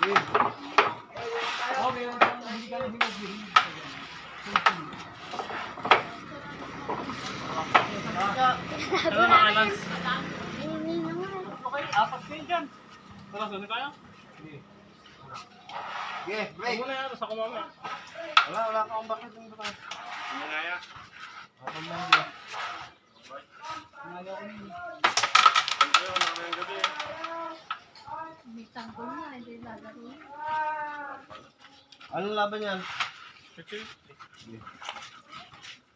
Oh, meron pang hindi ka na binagbirin. Ano nakalans? Apat kayo dyan. Tara, sunod tayo? Sige, break. Muna yan, sa kumama. Wala akong bakit yung ba? Ano nga yan? Ako lang dito. Nagawa ko nyo. May tanggol na, hindi lalaro. Anong laban yan? 50?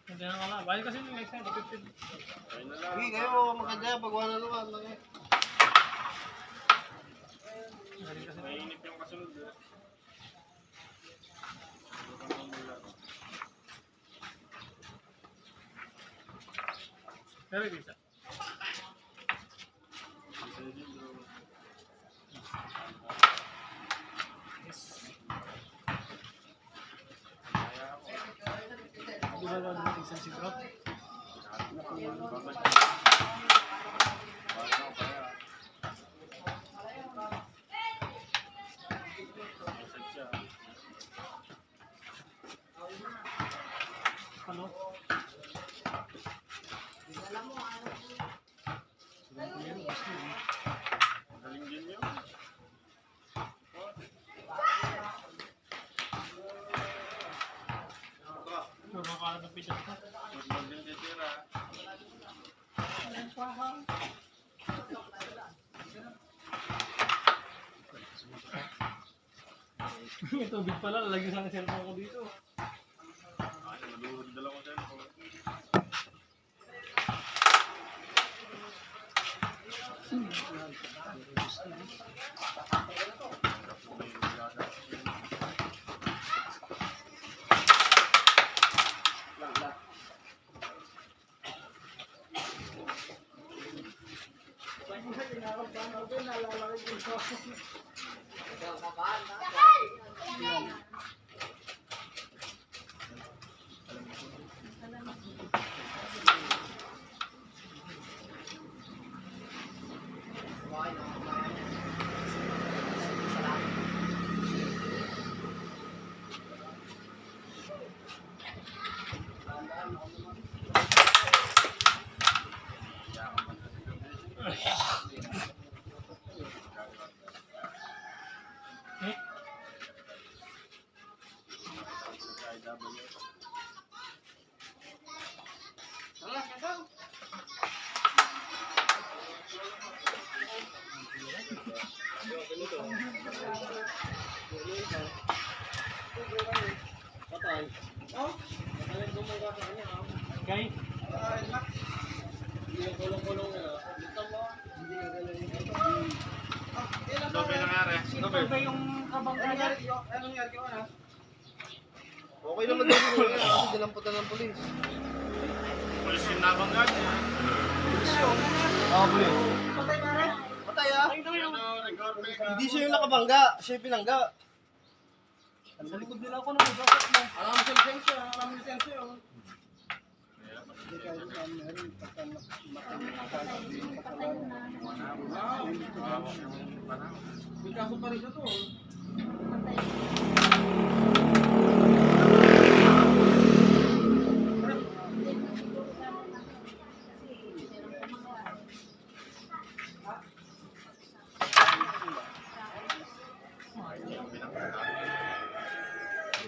Hindi na nga lang. Bahal kasi yung next time, 50. Sige, kayo magkagaya pag wala naman. Mainip yung kasunod. Pero bisa. Gumagawa naman isang siguro. Ano? Galing din yun. Puro ka na pitas ko. Magandang titira. Walang kwahang. May tubig pala, lalagyan sa cellphone ko dito. Ay, maluhod dala ko cellphone. Okay? Ano ba nangyari? Ano ba yung kabangga niya? Anong nangyari ko na? Okay naman din yun kasi dinamputan ng polis. Pulis yung nabangga niya. Polis. Patay ah. Hindi siya yung nakabangga, siya yung pinangga. Sa likod nila ako nung mag-drop mo. Alam mo siya lisensya, alam mo lisensya yun. May kaso pa rin siya to.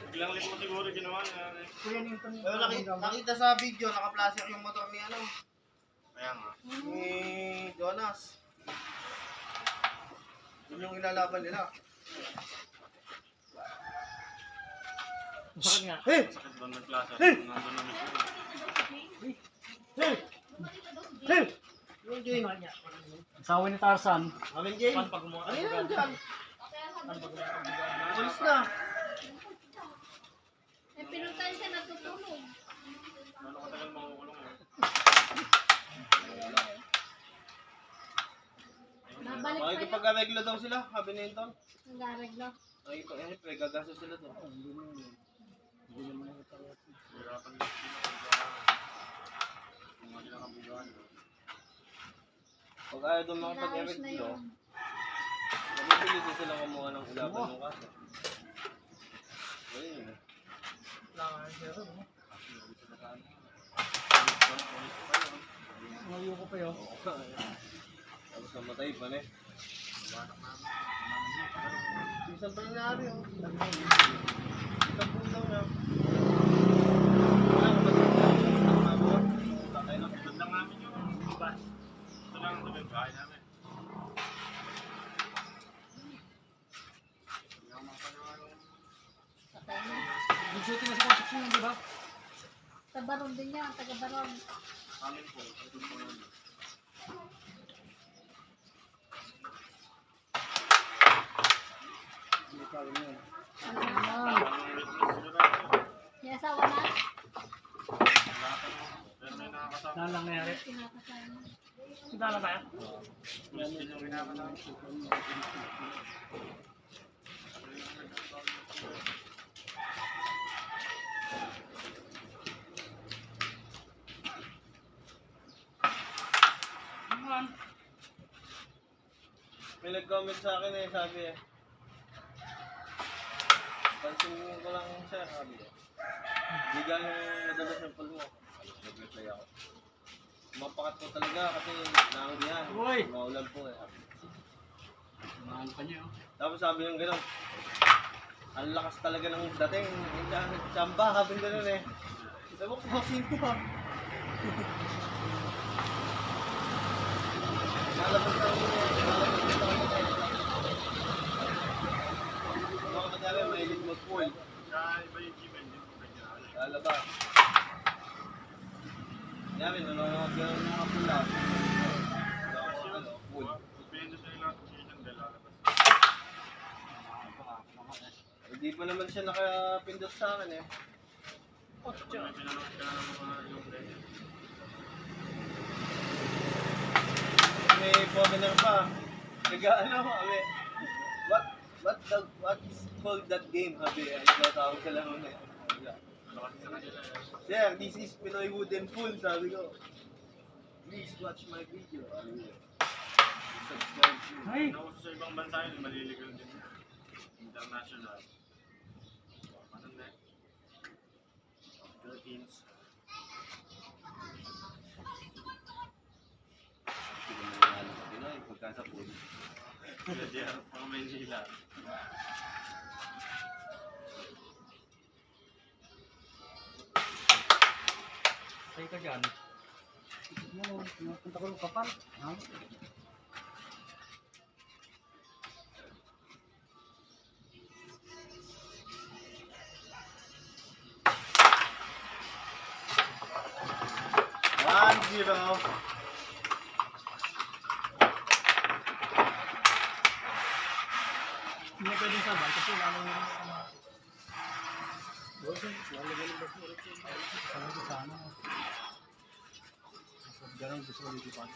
Ilang libo siguro ginawa niya. Pero nakita sa video, naka-plastic yung motor ni ano, Kaya nga. ni Jonas. Yun yung ilalaban nila. Bakit nga? Hey! Sakit doon ng klase. Hey! Nandun na mismo. Hey! Hey! Yung Jane. Asawa ni Tarzan. Amin Jane. Paano pag gumawa? Ano yan dyan? Paano pag gumawa? Polis na. Eh, pinuntahan siya natutulog. Ano katagal makukulong mo? Nabalik pa yun. Makikipag-reglo daw sila, sabi ni Hinton. Nag-areglo. Gagastos sila doon. Hirapan din sila kung mga kinakabugaan. Pag ayaw doon Inaayos na makipag-reglo, yun. Nabibilis na sila kumuha ng ilaban ng kaso. Ayun yun. Ngayon ko pa yun. Tapos namatay pa na eh. Isang pa nangyari oh. Isang po lang na. Wala ka ba ito? Tatay lang. Tulad lang namin yung bus. Ito lang ang sabi bahay namin. Patay na. Nag-shooting na sa construction yun, di ba? Sa Baron din yan, taga Baron. Amin po. Ito po yun. May asawa na? Saan lang nangyari? Pinapasama. Saan lang tayo? Yan yung pinapasama. May nag-comment sa akin eh, sabi eh. Pansin ko lang siya, sabi eh. Hindi gano'ng madalas yung pulmo. Nag-reply ako. Mapakat po talaga kasi naanggihan. Uy! Maulan po eh. Mahal pa niyo. Tapos sabi yung gano'n, ang lakas talaga ng dating. Tsamba, sabi gano'n eh. Sabi ko, kumasin ko ha. Nalabas na rin eh. Nalabas na rin eh. Mga madami, may lit mag-pool. Kaya iba yung Gmail din po kanya. Lalabas. Yamin, nanonood ka ng mga pula. Pool. Depende sa ilang application dahil lalabas. Hindi pa naman siya nakapindot sa akin eh. Kung may pinanood ka na ng mga yung legend. May foreigner pa. Nag-ano kami. What is called that game? Sabi, ano ba tawag sa laro na yun? Ano kasi sa kanila eh. Sir, this is Pinoy Wooden Pool, sabi ko. Please watch my video. Subscribe to. Ay! Ano sa ibang bansa yun, maliligal din. International. Ano na eh? Philippines. Hindi ko nangyayari sa Pinoy, pagka sa pool. Sila JR, mga Maynila. Sa'yo ka dyan. Punta ko ng kapal. Ha? One, zero. Hindi pwedeng sabay kasi lalong ganun gusto ko dito pa.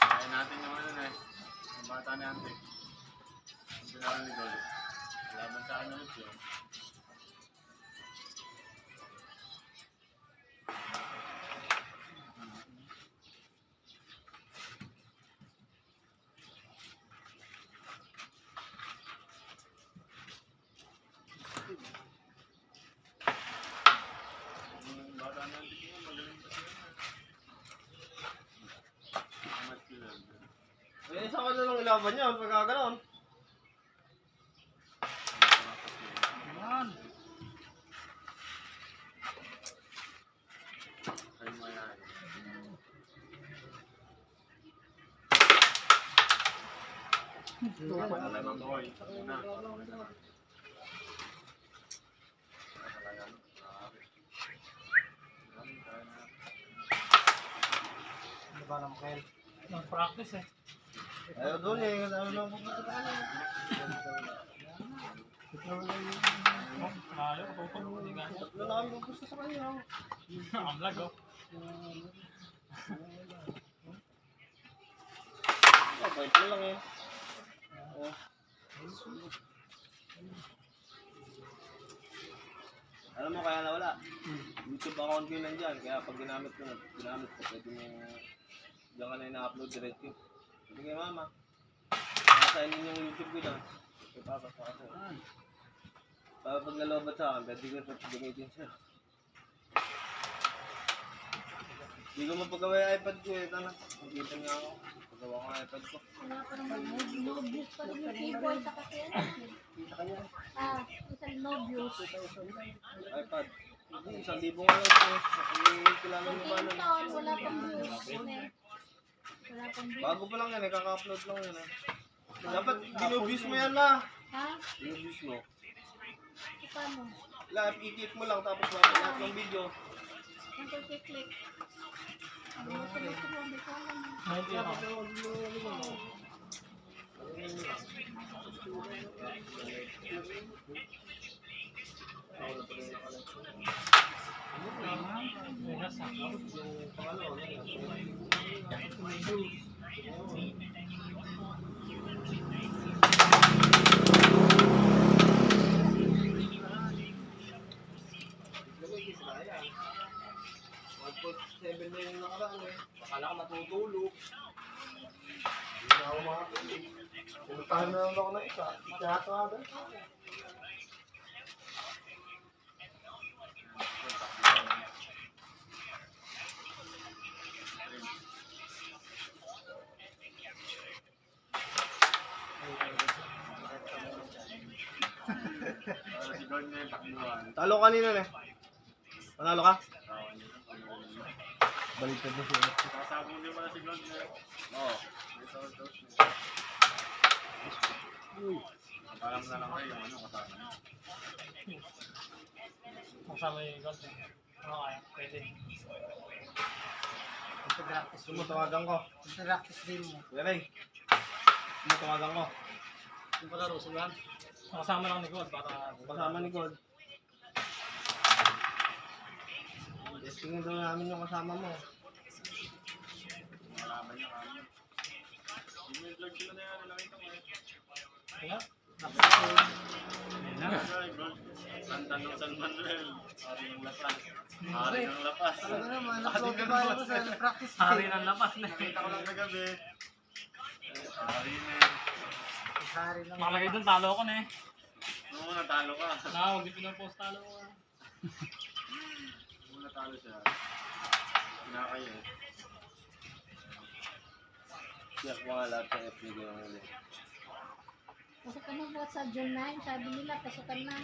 Kaya natin yung ano na eh. Yung bata ni Ante. Yung pinala ni Gol. Laban sa ano ulit yun. Yung bata ni Ante yun, magaling pa siya. Amat kilal. Eh, saan ka na lang ilaban yun pagka gano'n? Yan. Ay mayan. Wala nang boy. Una. Ano ba naman kayo? Practice eh. Ayaw doon eh, ano lang pupunta sa kanya. Ayaw, tutulog mo din ganyan. Tatlo na kami pupunta sa kanya. Ang vlog oh. Oh, bait mo lang eh. Oh. Alam mo kaya nawala? YouTube account ko yun nandyan. Kaya pag ginamit ko, pwede mo diyan ka na ina-upload diretso. Sabi kay mama, nakasainin yung YouTube ko dyan. Kay papa, sa kasi. Pag nalobat sa akin, pwede ko ito gamitin siya. Hindi ko mapagawa yung iPad ko eh. Tana, nakita niya ako. Pagawa ko ang iPad ko. Wala pa naman no views pa rin yung keyboard sa kasi. Isang no views. iPad. Hindi, 1,000 nga lang ito. Kilala mo ba Yung nun? taon, wala pang views. Yun eh. Wala pang views. Bago pa lang yan eh, kaka-upload lang yan eh. Dapat dinobuse mo yan na. Ha? Dinobuse mo. Paano? Lahat, i-click mo lang tapos babalik lahat ng video. Ang click. Ano mo tuloy-tuloy, hindi ko alam. Na yung nakaraan eh. Akala ka matutulog. Hindi na ako makakili. Pinutahan na lang ako ng isa. Kaya ito agad. Si God na yung takbuhan. Talo kanina eh. Panalo ka? Tawan niya. Baliktad na siya. Kasabong din pala si God na. Oo. May tawag-tawag niya. Parang na lang kayo yung ano kasama niya. Kasama yung gold. Oo, kaya. Pwede. Sumutawagan ko. Practice din mo. Kuya Ray. Sumutawagan ko. Yung palaro, sigan. Kasama lang ni God para... Kasama ni God. Testingin daw namin yung kasama mo. Malaman niya kami. Yung may vlog sila na yan. Nakita mo eh. Kaya? Ay, God. Kanta ng San Manuel. Hari ng lapas. Hari ng lapas. Talaga naman, upload na ba ko sa practice Hari din. ng lapas na. Nakita ko lang kagabi. Hari na. Hari lang. Makalagay doon, talo ko na eh. Nung natalo ka. Huwag yung pinapost, talo ko. Nung natalo siya. Pinakayo eh. Siyak mga lahat sa FPG ng huli. Pasukan na buhat sa June 9. Sabi nila, pasukan na.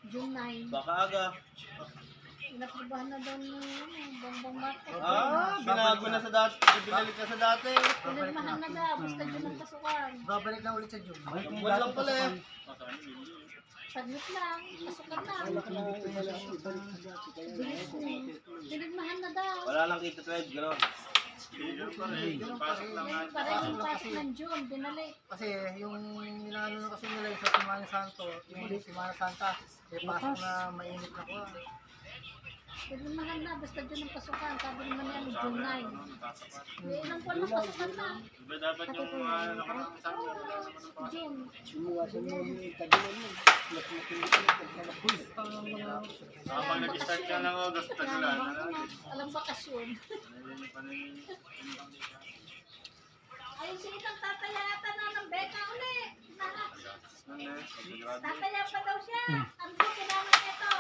June 9. Baka aga. Inaprobahan na daw ng Bongbong Marcos. Binago na sa dati. Binalik na sa dati. Pinirmahan na daw. Basta June ang pasukan. Babalik na ulit sa June. Buwan lang pala eh. Pasaan hindi. Saglit lang. Pasukan na. Bilis na. Pinirmahan na daw. Wala lang kita 12, gano'n. Ganyan pa rin. Pasok lang Ngayon nga. pa rin yung pasok ng June. Binalik. Kasi yung inaano na kasi nila yung sa Semana Santo, yung Semana Santa, may pasok na mainit na kuha. Pinirmahan na. Basta June ang pasukan. Sabi naman yan, June 9. Pasok pa. May ilang buwan na pasukan na. Diba dapat yung mga nakarang sabi wala naman ang pasok. June. Kapag nag-start ka ng August, tagulan na lang. Alam bakasyon. Ayun si Itang tatayatan na ng beka uli. Tataya pa daw siya. Ano po kailangan ito?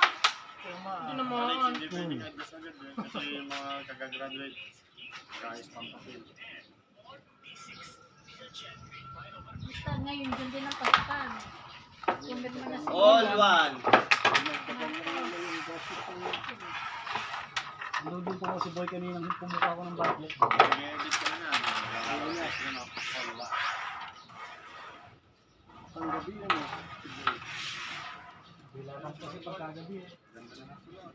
Tuma. naman. Hindi pwedeng adjust agad eh. Kasi yung mga kagagraduate, guys, pampapil. Basta ngayon, dyan din ang pasukan. Pumirma na si All one. Nandun po si Boy kanina, pumukha ko ng backlit. Nag-edit ka na yan. Nag-edit ka na. Panggabi yun eh. Bila lang kasi pagkagabi eh. Ganda na sila.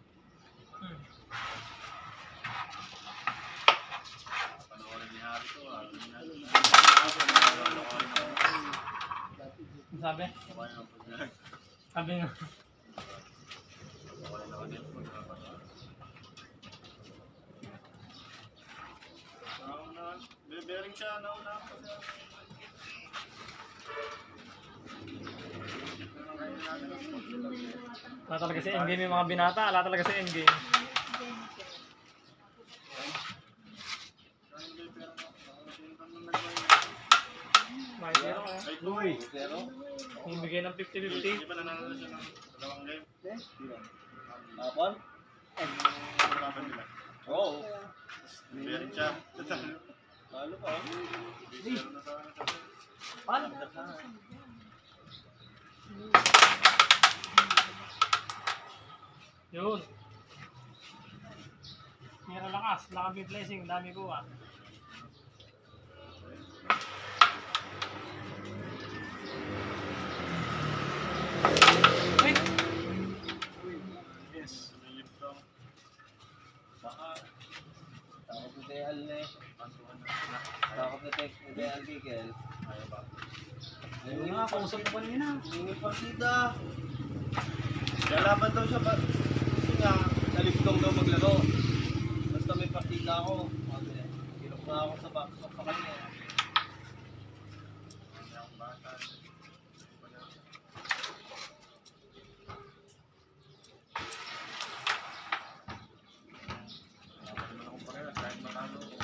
Panoorin ni Harry to ah. Ang sabi? Sabi nga. Bearing siya, nauna kasi. Wala talaga si endgame yung mga binata. Wala talaga si endgame. May zero eh. Ay, tuloy. Pero, Bumibigay ng 50-50. Di ba nanalo siya ng dalawang game? hapon? Ang laban nila. Oo. Meron siya. Lalo pa. Meron na sa akin. Paano? Yun. Meron lakas. Lakas may blessing. Dami buwa. Wait. Yes. Sumilip daw. Baka. Takot na tayo na eh. Pasuhan na. Takot na tayo Alkikel. Ayaw ba? Yung nga, kausap ko kanina. Yung partida. Lalaban daw siya pa. Kasi nga, naligtong daw maglaro. Basta may partida ako. Kinok na ako sa backstop sa kanya. Hindi akong bata. Dapat naman akong parehas kahit matalo ko.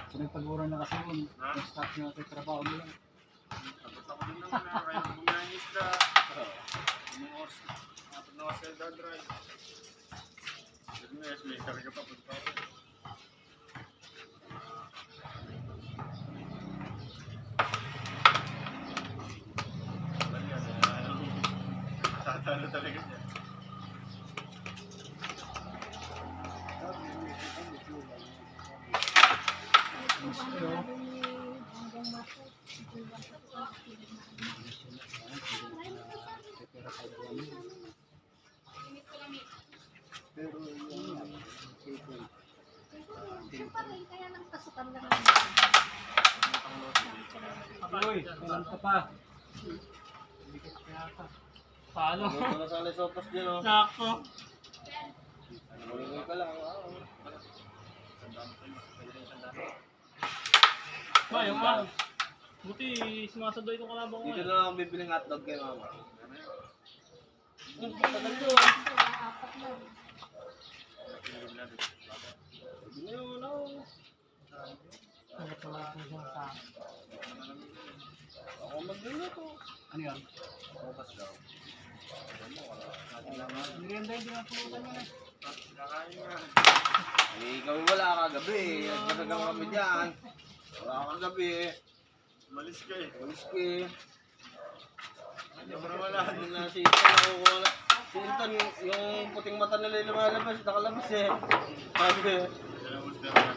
Pinagpaguran na kasi yun. Ha? Start na sa trabaho nila. Tapos ako din naman na kaya bumiyang isda. Bumungos. Tapos na ako sa dadrive. Sabi na, yes, may karga pa. Punta ako. Bali yan, matatalo talaga niya. Kaya lang pasukan lang. Uy, kailan ka pa? Paano? Ano na sa Lesopas dyan o? Sakto. Malingoy ka lang. Ba, yung ba? Buti, sumasadoy itong kalabang ko. Dito na lang ako bibiling hotdog kay mama. Tagal yun. Apat lang. Hindi na yun ako. Bakit wala po siyang sa Ako magluluto. Ano yan? Sopas daw. Merienda yung pinapulutan mo na. Kakain nga. Eh, ikaw wala kagabi. Nagpasagang kami dyan. Wala kagabi. Malis ka eh. Ulis ko eh. Ano ba wala? Ano na si Ethan nakukuha. Si Ethan, yung puting mata nila yung lumalabas, nakalabas eh. Sabi, Dalawang usda na.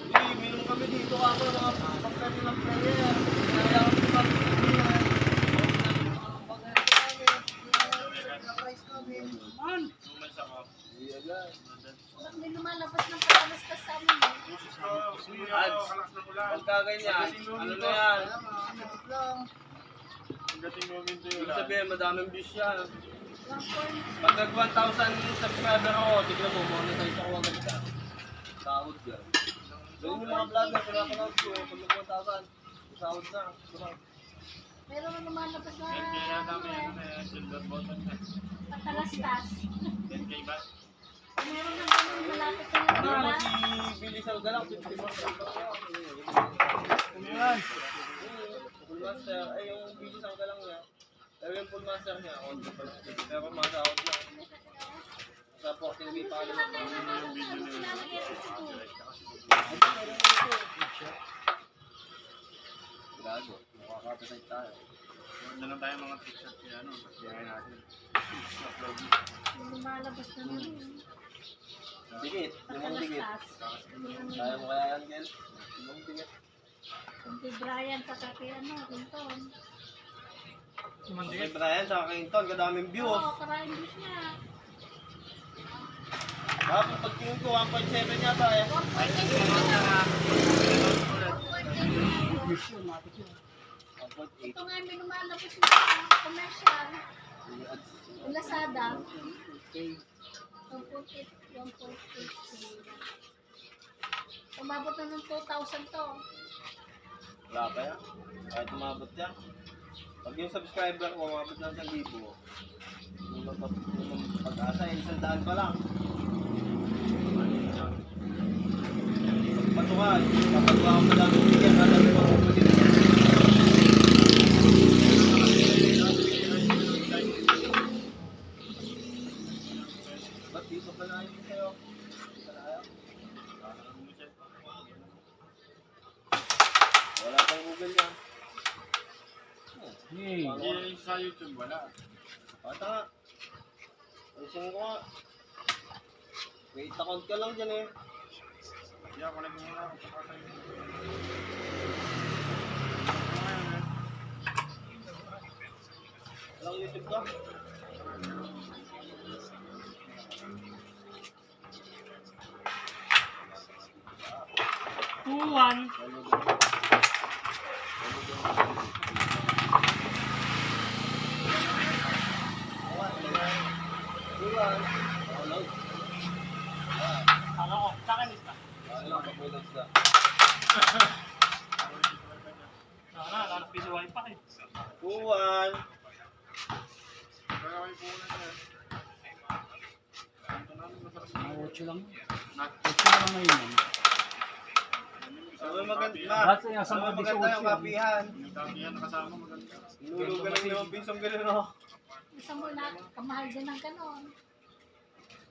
hindi, minum kami dito ako mga pagkari ng player. Kaya ako sa pagkari. Umalis ako. Hindi agad. Pag may lumalabas ng patalastas sa amin. Pusos ko. Suyo ako. Kalakas ng ulan. Pagka ganyan, ano na yan? Pagdating moment yung Ibig ulan. sabihin, madaming views yan. 1.2. Pag nag 1,000 subscriber ako, tignan mo, monetize ako agad ka. Sahod yan. Ganyan yung mga vlogger, pinapanood ko eh. Pag nag 1,000, sahod na. Pero lumalabas na Kaya namin ano na yan. Silver button na. patalastas. 10K ba? Meron ng ganun malapit sa Ano nila. naman si Billy Salgalak, 50 Master. Ano yan? Full Master, ay yung Billy Salgalak niya. Pero yung Full Master niya, audio pa lang. Pero masahod na. Sa 14K pa rin. Yung video na yun. Gago, makakapatay tayo. Ganda lang tayo mga t-shirt niya. Ano? Kaya natin. Upload. Lumalabas na rin. Dikit, limang dikit. Patalastas. Kaya mo kaya yan, Kel? Limang dikit. Kunti Brian sa kaki Quinton. Okay, Brian, sa Quinton, kadaming views. Oo, para English niya. Tapos pag tingin ko, 1.7 yata eh. 1.8. Ito nga yung minumalapit na commercial. Yung Lazada. 1.8. Umabot na ng 2,000 to. Wala pa yan. Kahit umabot yan. Pag yung subscriber ko, umabot lang 1,000. Yung pag-asa, isang daan pa lang. Pagpatukan, kapag ako madami bigyan, kadami pa ako bigyan. Ba't dito ba na yun sa'yo? Dito na ayaw? Wala pang Google yan. Hindi sa YouTube wala. Bata nga. Ayusin ko nga. Wait account ka lang dyan eh. Hindi ako nagmumula ako sa kasa Walang YouTube ka? Tuwan. Buwan. Hello. Ano ko? Sa akin isa. Hello, kapulat ka. Nanas piso wifi pa eh. Buwan. Kaya kayo punan na yan. Ito namin masarap na. Mga 8 lang. Nat. 8 lang ngayon. Ano maganda? Bakit yung Ano sa maganda yung kapihan? Yung dami yan nakasama maganda. Nulugan ng 5 pisong gano'n no? Isa mo na, kamahal din ng ganon.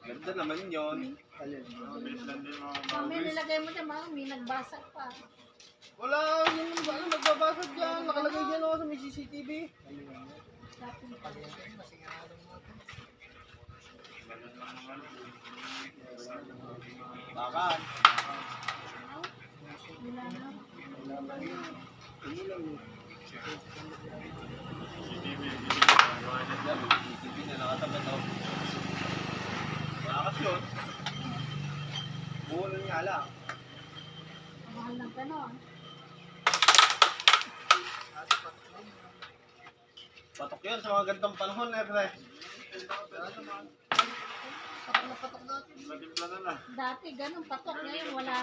Ganda naman yun. Base lang din mga May bagay. nilagay mo dyan, mga may nagbasag pa. Wala, yun ano, nagbabasag dyan. Nakalagay dyan ako sa may CCTV. Dati pa. Bakan. Wala na. Yan, may CCTV na nakatapat ako. Bakas yun. Buwan lang nga lang. Kamahal ng ganon. Patok yun sa mga gantong panahon, pre. Patok na patok natin. Natimpla na lang. Dati ganon patok, ngayon wala